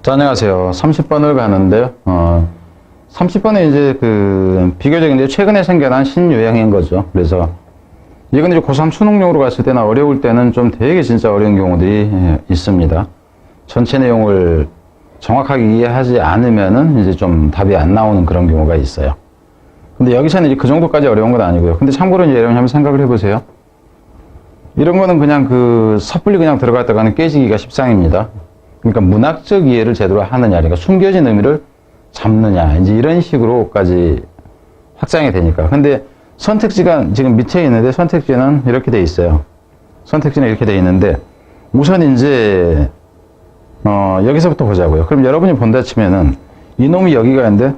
자, 안녕하세요. 30번을 가는데요. 30번은 이제 비교적 이제 최근에 생겨난 신유행인 거죠. 그래서 이건 이제 고3 수능용으로 갔을 때나 어려울 때는 좀 되게 진짜 어려운 경우들이 있습니다. 전체 내용을 정확하게 이해하지 않으면은 이제 좀 답이 안 나오는 그런 경우가 있어요. 근데 여기서는 이제 그 정도까지 어려운 건 아니고요. 근데 참고로 이제 여러분 한번 생각을 해보세요. 이런 거는 그냥 섣불리 그냥 들어갔다가는 깨지기가 십상입니다. 그러니까 문학적 이해를 제대로 하느냐, 그러니까 숨겨진 의미를 잡느냐, 이제 이런 식으로까지 확장이 되니까. 근데 선택지가 지금 밑에 있는데 선택지는 이렇게 돼 있어요. 선택지는 이렇게 돼 있는데 우선 이제 여기서부터 보자고요. 그럼 여러분이 본다 치면은 이놈이 여기가 있는데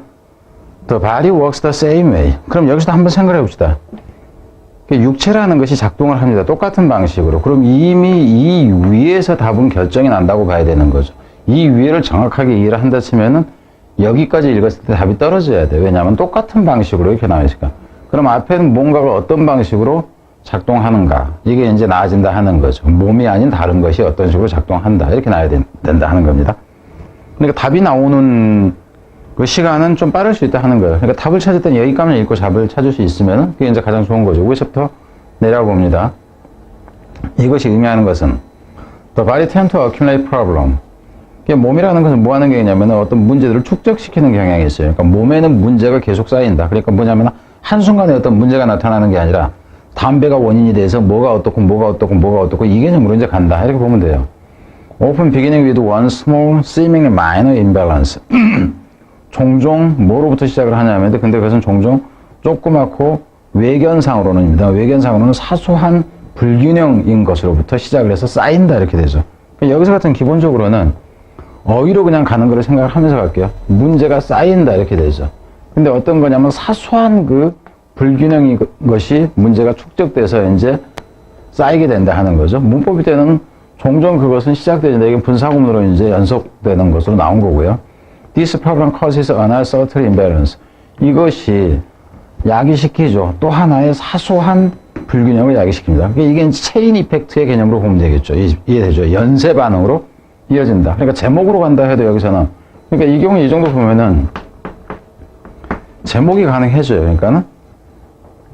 The body works the same way. 그럼 여기서도 한번 생각해 봅시다. 육체라는 것이 작동을 합니다. 똑같은 방식으로. 그럼 이미 이 위에서 답은 결정이 난다고 봐야 되는 거죠. 이 위에를 정확하게 이해를 한다 치면은 여기까지 읽었을 때 답이 떨어져야 돼요. 왜냐하면 똑같은 방식으로 이렇게 나와 있으니까. 그럼 앞에는 뭔가가 어떤 방식으로 작동하는가. 이게 이제 나아진다 하는 거죠. 몸이 아닌 다른 것이 어떤 식으로 작동한다. 이렇게 나와야 된다 하는 겁니다. 그러니까 답이 나오는 그 시간은 좀 빠를 수 있다 하는 거예요. 그러니까 답을 찾을 때는 여기까지만 읽고 답을 찾을 수 있으면 그게 이제 가장 좋은 거죠. 위에서부터 내려가 봅니다. 이것이 의미하는 것은 The body tend to accumulate problem. 몸이라는 것은 뭐 하는 게 있냐면 어떤 문제들을 축적시키는 경향이 있어요. 그러니까 몸에는 문제가 계속 쌓인다. 그러니까 뭐냐면 한순간에 어떤 문제가 나타나는 게 아니라 담배가 원인이 돼서 뭐가 어떻고 이 개념으로 이제 간다. 이렇게 보면 돼요. Often beginning with one small seemingly minor imbalance. 종종 뭐로부터 시작을 하냐면 근데 그것은 종종 조그맣고 외견상으로는 사소한 불균형인 것으로부터 시작을 해서 쌓인다 이렇게 되죠. 여기서 같은 기본적으로는 어휘로 그냥 가는 거를 생각을 하면서 갈게요. 문제가 쌓인다 이렇게 되죠. 근데 어떤 거냐면 사소한 그 불균형인 것이 문제가 축적돼서 이제 쌓이게 된다 하는 거죠. 문법일 때는 종종 그것은 시작되는데 이게 분사구문으로 이제 연속되는 것으로 나온 거고요. This problem causes another subtle imbalance. 이것이 야기시키죠. 또 하나의 사소한 불균형을 야기시킵니다. 이게 이제 체인 이펙트의 개념으로 보면 되겠죠. 이해되죠? 연쇄 반응으로 이어진다. 그러니까 제목으로 간다 해도 여기서는 그러니까 이 경우에 이 정도 보면은 제목이 가능해져요. 그러니까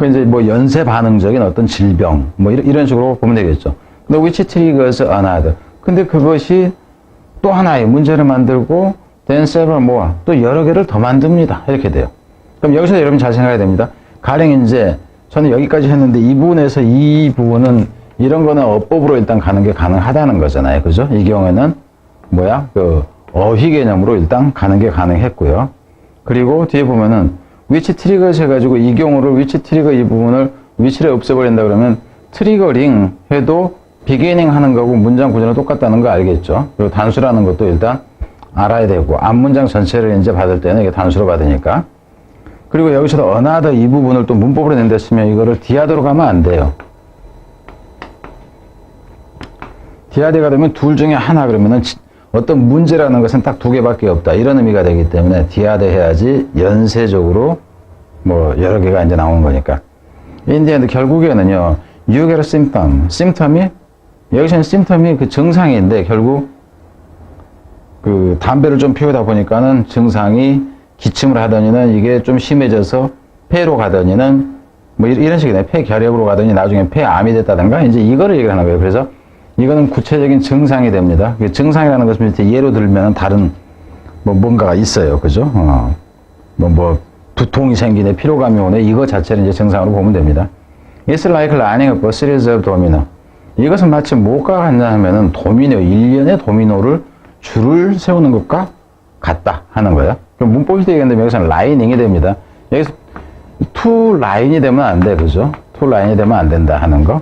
이제 뭐 연쇄 반응적인 어떤 질병 뭐 이런 식으로 보면 되겠죠. 근데 which triggers another. 근데 그것이 또 하나의 문제를 만들고 then several more. 또 여러 개를 더 만듭니다. 이렇게 돼요. 그럼 여기서 여러분 잘 생각해야 됩니다. 가령 이제 저는 여기까지 했는데 이 부분에서 이 부분은 이런 거는 어법으로 일단 가는 게 가능하다는 거잖아요. 그죠? 이 경우에는 어휘 개념으로 일단 가는 게 가능했고요. 그리고 뒤에 보면은 which triggers 해가지고 이 경우를 which trigger 이 부분을 which를 없애버린다 그러면 트리거링 해도 beginning 하는 거고 문장 구조는 똑같다는 거 알겠죠? 그리고 단수라는 것도 일단 알아야 되고 앞문장 전체를 이제 받을 때는 이게 단수로 받으니까. 그리고 여기서도 another 이 부분을 또 문법으로 낸다 치면 이거를 디아드로 가면 안 돼요. 디아드가 되면 둘 중에 하나 그러면은 어떤 문제라는 것은 딱 두 개밖에 없다. 이런 의미가 되기 때문에 디아드 해야지 연쇄적으로 뭐 여러 개가 이제 나오는 거니까. 인디언드 결국에는요. You get a symptom. 심텀이 여기서는 심텀이 그 증상인데 결국 그 담배를 좀 피우다 보니까는 증상이 기침을 하더니는 이게 좀 심해져서 폐로 가더니는 뭐 이런 식이네. 폐결핵으로 가더니 나중에 폐암이 됐다든가 이제 이거를 얘기를 하는 거예요. 그래서 이거는 구체적인 증상이 됩니다. 증상이라는 것은 이제 예로 들면 다른 뭔가가 있어요. 그죠? 두통이 생기네, 피로감이 오네. 이거 자체를 이제 증상으로 보면 됩니다. It's like lining up a series of domino. 이것은 마치 뭐가 같냐 하면은 도미노, 일련의 도미노를 줄을 세우는 것과 같다 하는 거예요. 그럼 문법이 되겠는데 여기서는 라이닝이 됩니다. 여기서 to 라인이 되면 안 돼. 그죠? to 라인이 되면 안 된다 하는 거.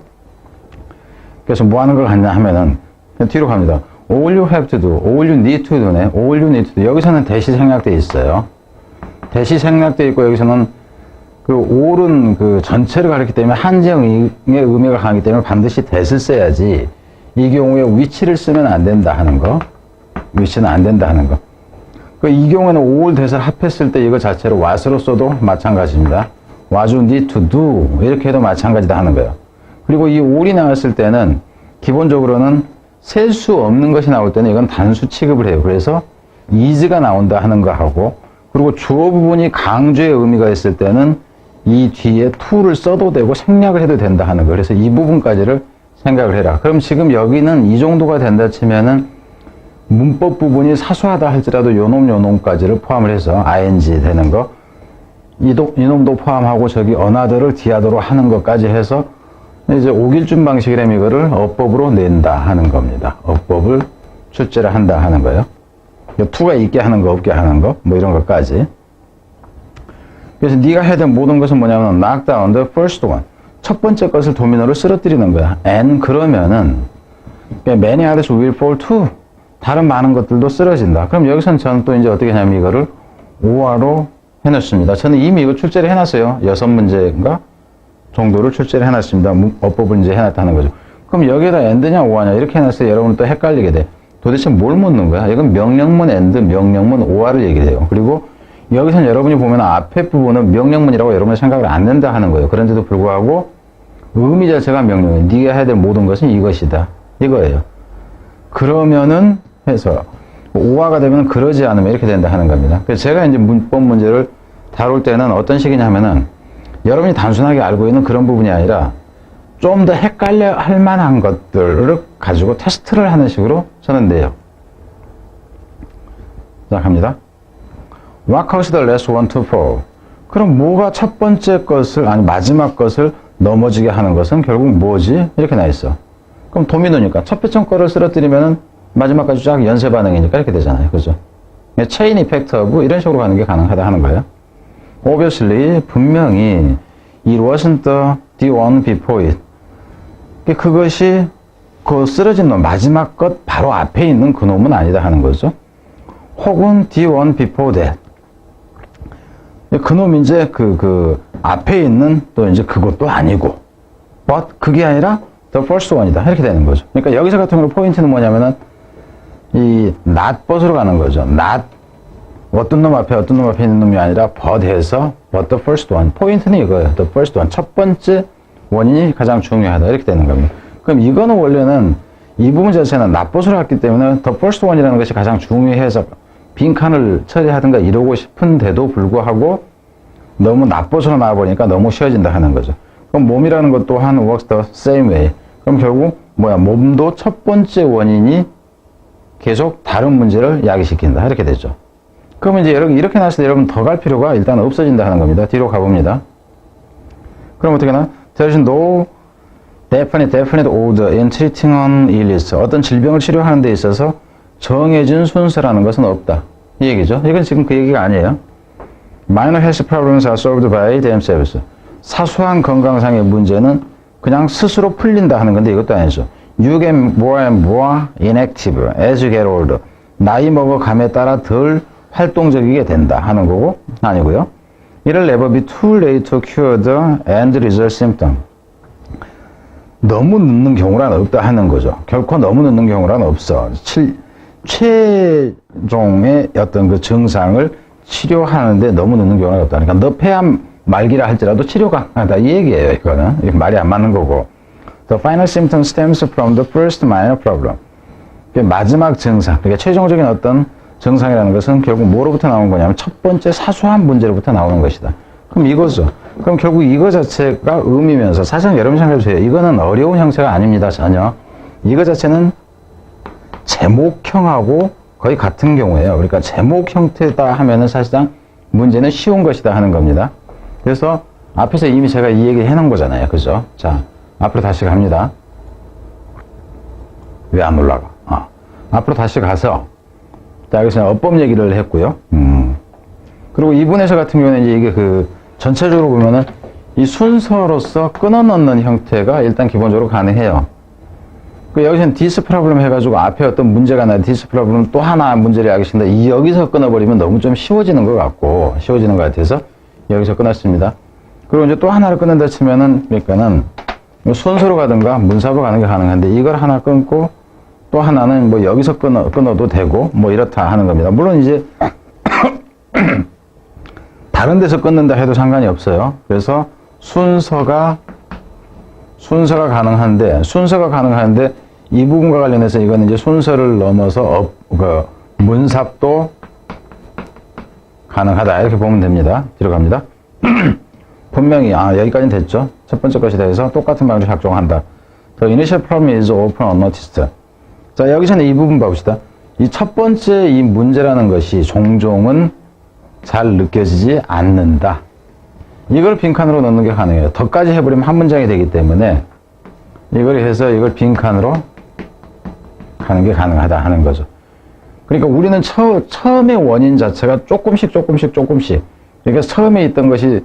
그래서 뭐 하는 걸 하냐 하면은 뒤로 갑니다. all you have to do, all you need to do네. all you need to do. 여기서는 대시 생략되어 있어요. 대시 생략되어 있고 여기서는 그 all은 그 전체를 가리키기 때문에 한정의 의미가 강하기 때문에 반드시 that을 써야지 이 경우에 which를 쓰면 안 된다 하는 거. which는 안 된다 하는 거. 이 경우에는 all that을 합했을 때 이거 자체로 what으로 써도 마찬가지입니다. what you need to do 이렇게 해도 마찬가지다 하는 거예요. 그리고 이 all이 나왔을 때는 기본적으로는 셀 수 없는 것이 나올 때는 이건 단수 취급을 해요. 그래서 is가 나온다 하는 거하고, 그리고 주어 부분이 강조의 의미가 있을 때는 이 뒤에 to를 써도 되고 생략을 해도 된다 하는 거. 그래서 이 부분까지를 생각을 해라. 그럼 지금 여기는 이 정도가 된다 치면은 문법 부분이 사소하다 할지라도 요놈까지를 포함을 해서 ing 되는 거, 이놈도 포함하고 저기 어나더를 디아더로 하는 것까지 해서 이제 옥일준 방식이라면 이거를 어법으로 낸다 하는 겁니다. 어법을 출제를 한다 하는 거예요. to가 있게 하는 거, 없게 하는 거, 뭐 이런 것까지. 그래서 네가 해야 될 모든 것은 뭐냐면 knock down the first one. 첫 번째 것을 도미노를 쓰러뜨리는 거야. and 그러면은 many others will fall too. 다른 많은 것들도 쓰러진다. 그럼 여기서는 저는 또 이제 어떻게 하냐면 이거를 오화로 해놨습니다. 저는 이미 이거 출제를 해놨어요. 6문제인가 정도를 출제를 해놨습니다. 어법을 이제 해놨다는 거죠. 그럼 여기에다 and냐 오화냐 이렇게 해놨어요. 여러분은 또 헷갈리게 돼. 도대체 뭘 묻는 거야? 이건 명령문 and, 명령문 오화를 얘기해요. 그리고 여기서는 여러분이 보면 앞에 부분은 명령문이라고 여러분이 생각을 안 낸다 하는 거예요. 그런데도 불구하고 의미 자체가 명령이에요. 네가 해야 될 모든 것은 이것이다. 이거예요. 그러면은 해서 오화가 되면 그러지 않으면 이렇게 된다 하는 겁니다. 그래서 제가 이제 문법 문제를 다룰 때는 어떤 식이냐 하면은 여러분이 단순하게 알고 있는 그런 부분이 아니라 좀 더 헷갈려 할 만한 것들을 가지고 테스트를 하는 식으로 저는 내요. 자, 갑니다. What caused the last one to fall? 그럼 뭐가 첫 번째 것을, 아니 마지막 것을 넘어지게 하는 것은 결국 뭐지? 이렇게 나 있어. 그럼 도미노니까 첫 번째 거를 쓰러뜨리면은 마지막까지 쫙 연쇄 반응이니까 이렇게 되잖아요. 그죠? 체인 이펙트하고 이런 식으로 가는 게 가능하다 하는 거예요. Obviously, 분명히 it wasn't the one before it. 그것이 그 쓰러진 놈, 마지막 것 바로 앞에 있는 그 놈은 아니다 하는 거죠. 혹은 the one before that. 그 놈이 이제 그 앞에 있는 또 이제 그것도 아니고, but 그게 아니라 the first one이다. 이렇게 되는 거죠. 그러니까 여기서 같은 경우 포인트는 뭐냐면은 이 not but으로 가는 거죠. not 어떤 놈 앞에 있는 놈이 아니라 but 해서 but the first one. 포인트는 이거예요. the first one. 첫 번째 원인이 가장 중요하다. 이렇게 되는 겁니다. 그럼 이거는 원래는 이 부분 자체는 not but으로 갔기 때문에 the first one이라는 것이 가장 중요해서 빈칸을 처리하든가 이러고 싶은데도 불구하고 너무 not but으로 나와보니까 너무 쉬워진다 하는 거죠. 그럼 몸이라는 것 또한 works the same way. 그럼 결국 몸도 첫 번째 원인이 계속 다른 문제를 야기시킨다. 이렇게 되죠. 그러면 이제 이렇게 나왔을 때 여러분 더 갈 필요가 일단 없어진다 하는 겁니다. 뒤로 가봅니다. 그럼 어떻게 하나? There is no definite order in treating an illness. 어떤 질병을 치료하는 데 있어서 정해진 순서라는 것은 없다. 이 얘기죠. 이건 지금 그 얘기가 아니에요. Minor health problems are solved by themselves. 사소한 건강상의 문제는 그냥 스스로 풀린다 하는 건데 이것도 아니죠. You get more and more inactive as you get older. 나이 먹어감에 따라 덜 활동적이게 된다 하는 거고 아니고요. It'll never be too late to cure the end result symptom. 너무 늦는 경우란 없다 하는 거죠. 결코 너무 늦는 경우란 없어. 최종의 어떤 그 증상을 치료하는데 너무 늦는 경우는 없다. 그러니까 너 폐암 말기라 할지라도 치료가 가능하다 이 얘기예요. 이거는 말이 안 맞는 거고. The final symptom stems from the first minor problem. 마지막 증상, 그러니까 최종적인 어떤 증상이라는 것은 결국 뭐로부터 나온 거냐면 첫 번째 사소한 문제로부터 나오는 것이다. 그럼 이거죠. 그럼 결국 이거 자체가 의미면서 사실은 여러분 생각해 보세요. 이거는 어려운 형태가 아닙니다. 전혀. 이거 자체는 제목형하고 거의 같은 경우예요. 그러니까 제목 형태다 하면은 사실상 문제는 쉬운 것이다 하는 겁니다. 그래서 앞에서 이미 제가 이 얘기 해놓은 거잖아요. 그죠? 자, 앞으로 다시 갑니다. 왜 안 올라가? 앞으로 다시 가서 자, 여기서 어법 얘기를 했고요. 그리고 이분에서 같은 경우는 이제 이게 전체적으로 보면은 이 순서로서 끊어넣는 형태가 일단 기본적으로 가능해요. 여기서는 디스 프로블럼 해가지고 앞에 어떤 문제가 나요. 디스 프로블럼 또 하나 문제를 야기시킨다. 여기서 끊어버리면 너무 좀 쉬워지는 것 같아서 여기서 끊었습니다. 그리고 이제 또 하나를 끊는다 치면은, 그러니까는 순서로 가든가 문사로 가는 게 가능한데 이걸 하나 끊고 또 하나는 뭐 여기서 끊어도 되고 뭐 이렇다 하는 겁니다. 물론 이제 다른 데서 끊는다 해도 상관이 없어요. 그래서 순서가 가능한데 이 부분과 관련해서 이거는 이제 순서를 넘어서 문삽도 가능하다. 이렇게 보면 됩니다. 뒤로 갑니다. 분명히, 여기까지는 됐죠. 첫 번째 것에 대해서 똑같은 방식으로 작동한다. The initial problem is often unnoticed. 자, 여기서는 이 부분 봐봅시다. 이 첫 번째 이 문제라는 것이 종종은 잘 느껴지지 않는다. 이걸 빈칸으로 넣는 게 가능해요. 더까지 해버리면 한 문장이 되기 때문에 이걸 해서 이걸 빈칸으로 가는 게 가능하다 하는 거죠. 그러니까 우리는 처음의 원인 자체가 조금씩. 그러니까 처음에 있던 것이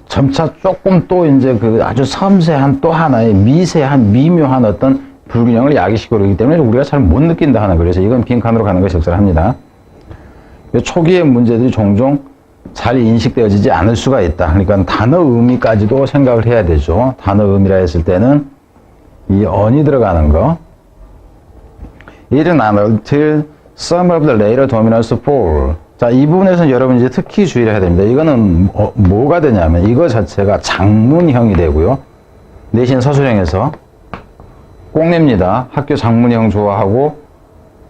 점차 조금 또 이제 그 아주 섬세한 또 하나의 미세한 미묘한 어떤 불균형을 야기시키고 그러기 때문에 우리가 잘 못 느낀다 하는 거예요. 그래서 이건 빈칸으로 가는 것이 적절합니다. 초기의 문제들이 종종 잘 인식되어지지 않을 수가 있다. 그러니까 단어 의미까지도 생각을 해야 되죠. 단어 의미라 했을 때는 이 on이 들어가는 거. It is not until some of the later dominants fall. 자, 이 부분에서는 여러분 이제 특히 주의를 해야 됩니다. 이거는 뭐가 되냐면 이거 자체가 장문형이 되고요. 내신 서술형에서 꼭 냅니다. 학교 장문형 좋아하고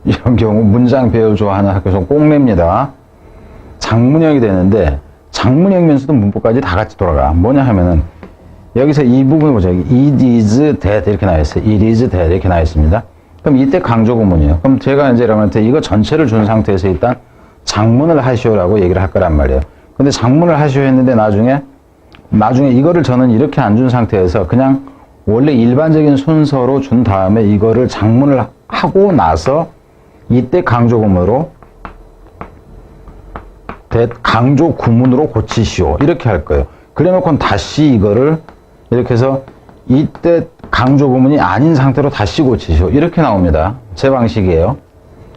이런 경우 문장 배열 좋아하는 학교에서 꼭 냅니다. 장문형이 되는데 장문형이면서도 문법까지 다 같이 돌아가. 뭐냐 하면은 여기서 이 부분을 보죠. It is that 이렇게 나와 있어요. It is that 이렇게 나와 있습니다. 그럼 이때 강조 구문이에요. 그럼 제가 이제 여러분한테 이거 전체를 준 상태에서 일단 장문을 하시오라고 얘기를 할 거란 말이에요. 근데 장문을 하시오 했는데 나중에 이거를 저는 이렇게 안 준 상태에서 그냥 원래 일반적인 순서로 준 다음에 이거를 장문을 하고 나서 이때 강조 구문으로 강조 구문으로 고치시오 이렇게 할 거예요. 그래 놓고는 다시 이거를 이렇게 해서 이때 강조 구문이 아닌 상태로 다시 고치시오 이렇게 나옵니다. 제 방식이에요.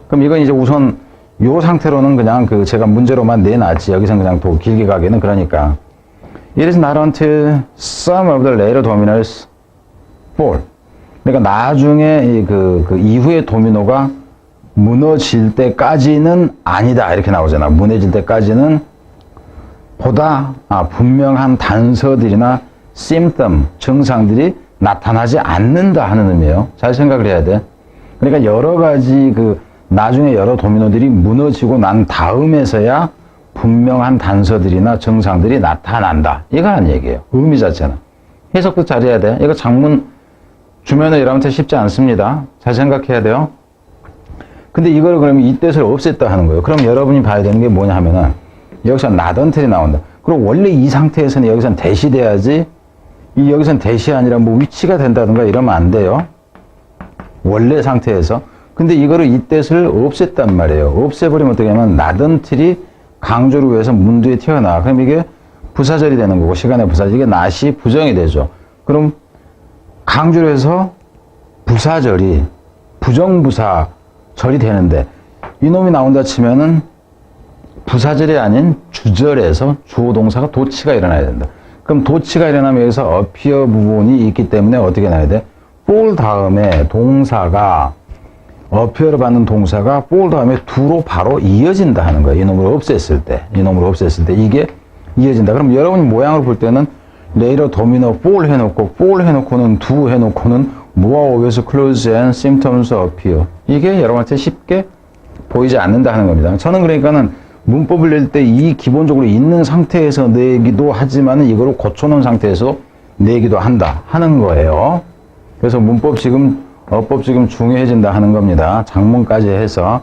그럼 이건 이제 우선 요 상태로는 그냥 그 제가 문제로만 내놨지 여기서 그냥 더 길게 가기는 그러니까 It is not until some of the later dominants fall. 그러니까 나중에 그 이후의 도미노가 무너질 때까지는 아니다 이렇게 나오잖아. 무너질 때까지는 보다 분명한 단서들이나 symptom 증상들이 나타나지 않는다 하는 의미예요. 잘 생각을 해야 돼. 그러니까 여러 가지 나중에 여러 도미노들이 무너지고 난 다음에서야 분명한 단서들이나 증상들이 나타난다. 이거란 얘기예요. 의미 자체는. 해석도 잘해야 돼. 이거 장문 주면은 여러분한테 쉽지 않습니다. 잘 생각해야 돼요. 근데 이걸 그러면 이 뜻을 없앴다 하는 거예요. 그럼 여러분이 봐야 되는 게 뭐냐 하면은 여기서 not until이 나온다. 그럼 원래 이 상태에서는 여기서는 대시돼야지 여기서는 대시 아니라 뭐 위치가 된다든가 이러면 안 돼요. 원래 상태에서. 근데 이거를 이 뜻을 없앴단 말이에요. 없애버리면 어떻게 하면 not until이 강조를 위해서 문두에 튀어나와. 그럼 이게 부사절이 되는 거고 시간의 부사절. 이게 not이 부정이 되죠. 그럼 강조를 해서 부사절이 부정부사절이 되는데 이놈이 나온다 치면은 부사절이 아닌 주절에서 주어 동사가 도치가 일어나야 된다. 그럼 도치가 일어나면 여기서 appear 부분이 있기 때문에 어떻게 나야 돼? fall 다음에 동사가 appear를 받는 동사가 fall 다음에 do로 바로 이어진다 하는 거예요. 이놈을 없앴을 때 이게 이어진다. 그럼 여러분이 모양을 볼 때는 later 도미노 fall 해놓고는 do 해놓고는 뭐와 오에서 close and symptoms appear. 이게 여러분한테 쉽게 보이지 않는다 하는 겁니다. 저는 그러니까는 문법을 낼 때 이 기본적으로 있는 상태에서 내기도 하지만은 이거를 고쳐놓은 상태에서 내기도 한다 하는 거예요. 그래서 어법 지금 중요해진다 하는 겁니다. 장문까지 해서.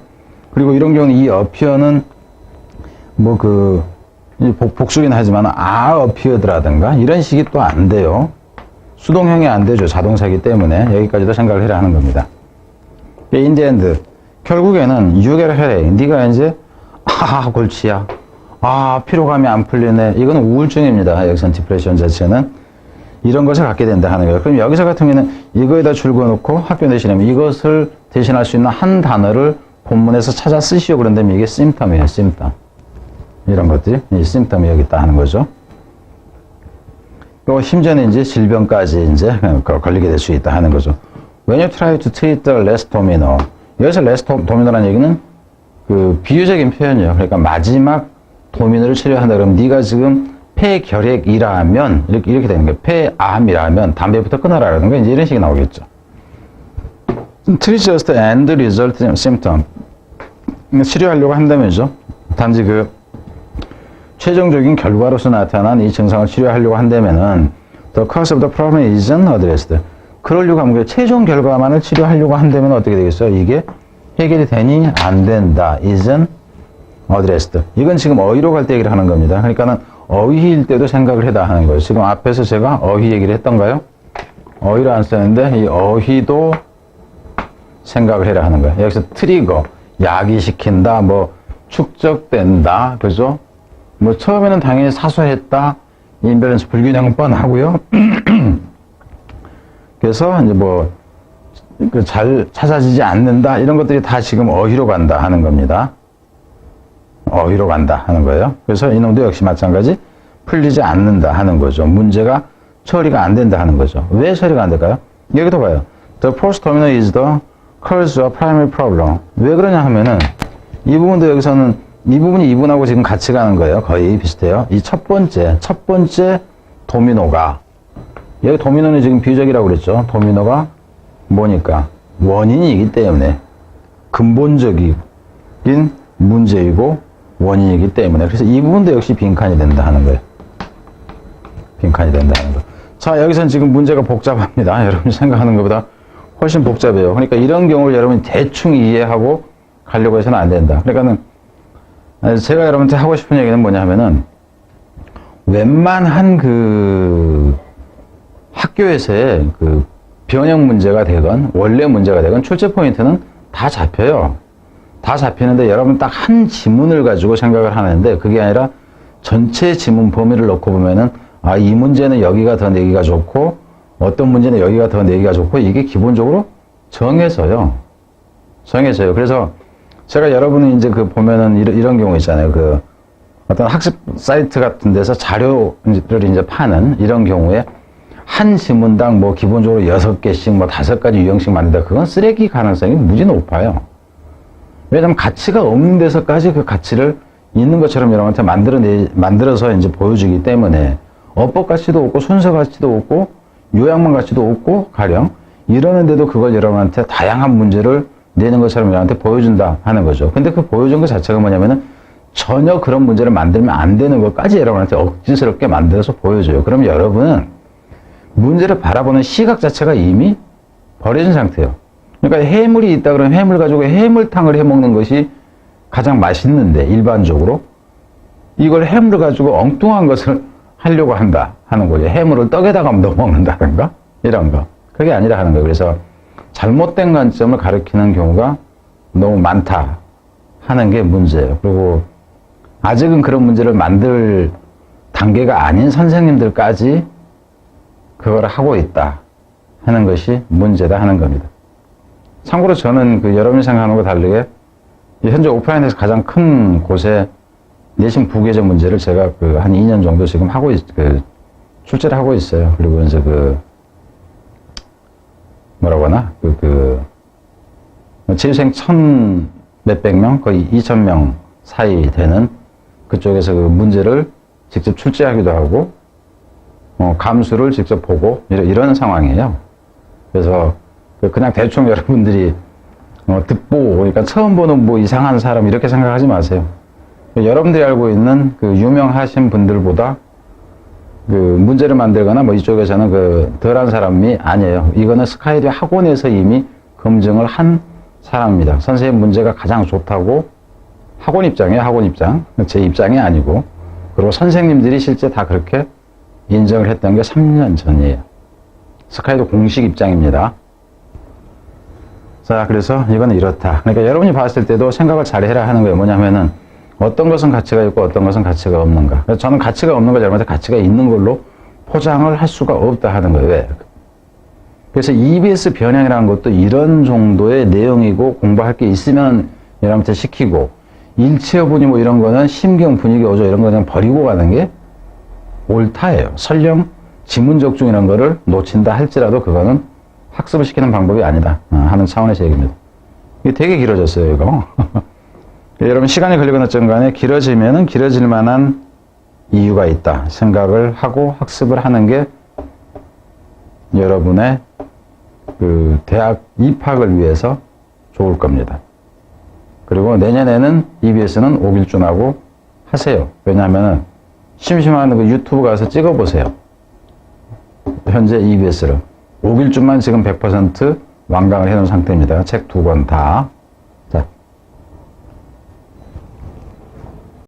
그리고 이런 경우는 이 appear는 복수긴 하지만 appeared라든가 이런 식이 또 안 돼요. 수동형이 안 되죠. 자동사이기 때문에 여기까지도 생각을 해야 하는 겁니다. in the end 결국에는 you get a headache. 네가 이제 골치야. 피로감이 안 풀리네. 이건 우울증입니다. 여기서는 디프레션 자체는 이런 것을 갖게 된다 하는 거예요. 그럼 여기서 같은 경우는 이거에다 줄거놓고 학교 대신하면 이것을 대신할 수 있는 한 단어를 본문에서 찾아 쓰시오. 그런다면 이게 symptom이에요. symptom. 이런 것들이 이 symptom이 여기 있다 하는 거죠. 또 심지어는 이제 질병까지 이제 걸리게 될 수 있다 하는 거죠. When you try to treat the last domino. 여기서 last domino라는 얘기는 비유적인 표현이에요. 그러니까 마지막 도미노를 치료한다 그러면 네가 지금 폐결핵이라면 이렇게 되는 거예요. 폐암이라면 담배부터 끊어라라는 거 이제 이런 식이 나오겠죠. Treat just end result symptom. 치료하려고 한다면죠. 단지 최종적인 결과로서 나타난 이 증상을 치료하려고 한다면은 the cause of the problem isn't addressed. 그러려고 하면 최종 결과만을 치료하려고 한다면 어떻게 되겠어요? 이게 해결이 되니 안 된다. isn't addressed. 이건 지금 어휘로 갈 때 얘기를 하는 겁니다. 그러니까는 어휘일 때도 생각을 해다 하는 거예요. 지금 앞에서 제가 어휘 얘기를 했던가요? 어휘를 안 쓰는데 이 어휘도 생각을 해라 하는 거예요. 여기서 트리거, 야기시킨다, 뭐 축적된다, 그죠? 뭐 처음에는 당연히 사소했다, 임밸런스 불균형은 뻔하고요. 그래서 이제 뭐 잘 찾아지지 않는다 이런 것들이 다 지금 어휘로 간다 하는 겁니다. 어휘로 간다 하는 거예요. 그래서 이놈도 역시 마찬가지 풀리지 않는다 하는 거죠. 문제가 처리가 안 된다 하는 거죠. 왜 처리가 안 될까요? 여기도 봐요. The post terminal is the cause of primary problem. 왜 그러냐 하면은 이 부분도 여기서는 이 부분이 이 부분하고 지금 같이 가는 거예요. 거의 비슷해요. 이 첫 번째 도미노가 여기 도미노는 지금 비유적이라고 그랬죠. 도미노가 뭐니까 원인이기 때문에 근본적인 문제이고 원인이기 때문에 그래서 이 부분도 역시 빈칸이 된다 하는 거예요. 빈칸이 된다 하는 거. 자, 여기서는 지금 문제가 복잡합니다. 여러분이 생각하는 것보다 훨씬 복잡해요. 그러니까 이런 경우를 여러분이 대충 이해하고 가려고 해서는 안 된다. 그러니까는 제가 여러분한테 하고 싶은 얘기는 뭐냐 하면은 웬만한 그 학교에서의 그 변형 문제가 되건 원래 문제가 되건 출제 포인트는 다 잡혀요. 다 잡히는데 여러분 딱 한 지문을 가지고 생각을 하는데 그게 아니라 전체 지문 범위를 놓고 보면은 아, 이 문제는 여기가 더 내기가 좋고 어떤 문제는 여기가 더 내기가 좋고 이게 기본적으로 정해서요. 그래서 제가 여러분이 이제 그 보면은 이런 경우 있잖아요. 그 어떤 학습 사이트 같은 데서 자료를 이제 파는 이런 경우에 한 지문당 뭐 기본적으로 6개씩 뭐 5가지 유형씩 만든다. 그건 쓰레기 가능성이 무지 높아요. 왜냐면 가치가 없는 데서까지 그 가치를 있는 것처럼 여러분한테 만들어서 이제 보여주기 때문에 어법 가치도 없고 순서 가치도 없고 요약만 가치도 없고 가령 이러는데도 그걸 여러분한테 다양한 문제를 내는 것처럼 여러분한테 보여준다 하는 거죠. 근데 그 보여준 것 자체가 뭐냐면은 전혀 그런 문제를 만들면 안 되는 것까지 여러분한테 억지스럽게 만들어서 보여줘요. 그럼 여러분은 문제를 바라보는 시각 자체가 이미 버려진 상태예요. 그러니까 해물이 있다 그러면 해물 가지고 해물탕을 해 먹는 것이 가장 맛있는데 일반적으로 이걸 해물을 가지고 엉뚱한 것을 하려고 한다 하는 거죠. 해물을 떡에다가 넣어 먹는다든가 이런 거. 그게 아니라 하는 거예요. 그래서 잘못된 관점을 가리키는 경우가 너무 많다 하는 게 문제예요. 그리고 아직은 그런 문제를 만들 단계가 아닌 선생님들까지 그걸 하고 있다 하는 것이 문제다 하는 겁니다. 참고로 저는 그 여러분이 생각하는 것과 다르게 현재 오프라인에서 가장 큰 곳에 내신 부계적 문제를 제가 그 한 2년 정도 지금 출제를 하고 있어요. 그리고 이제 뭐라고 하나? 재수생 1,000 몇백 명, 거의 2,000명 사이 되는 그쪽에서 그 문제를 직접 출제하기도 하고, 감수를 직접 보고, 이런 상황이에요. 그래서 그냥 대충 여러분들이 듣보고, 그러니까 처음 보는 뭐 이상한 사람 이렇게 생각하지 마세요. 여러분들이 알고 있는 그 유명하신 분들보다 그 문제를 만들거나 뭐 이쪽에서는 그 덜한 사람이 아니에요. 이거는 스카이드 학원에서 이미 검증을 한 사람입니다. 선생님 문제가 가장 좋다고 학원 입장이에요. 학원 입장. 제 입장이 아니고. 그리고 선생님들이 실제 다 그렇게 인정을 했던 게 3년 전이에요. 스카이드 공식 입장입니다. 자, 그래서 이거는 이렇다. 그러니까 여러분이 봤을 때도 생각을 잘 해라 하는 거예요. 뭐냐면은 어떤 것은 가치가 있고 어떤 것은 가치가 없는가. 그래서 저는 가치가 없는 걸 여러분한테 가치가 있는 걸로 포장을 할 수가 없다 하는 거예요. 왜? 그래서 EBS 변형이라는 것도 이런 정도의 내용이고 공부할 게 있으면 여러분한테 시키고 일체어분이 뭐 이런 거는 심경 분위기 어조 이런 거는 버리고 가는 게 옳다예요. 설령 지문적중 이런 거를 놓친다 할지라도 그거는 학습을 시키는 방법이 아니다 하는 차원에서 얘기입니다. 이게 되게 길어졌어요, 이거. 여러분 시간이 걸리거나 어쨌든 간에 길어지면은 길어질 만한 이유가 있다 생각을 하고 학습을 하는 게 여러분의 그 대학 입학을 위해서 좋을 겁니다. 그리고 내년에는 EBS는 오길준하고 하세요. 왜냐하면은 심심한 그 유튜브 가서 찍어보세요. 현재 EBS를. 5일쯤만 지금 100% 완강을 해놓은 상태입니다. 책 2권 다.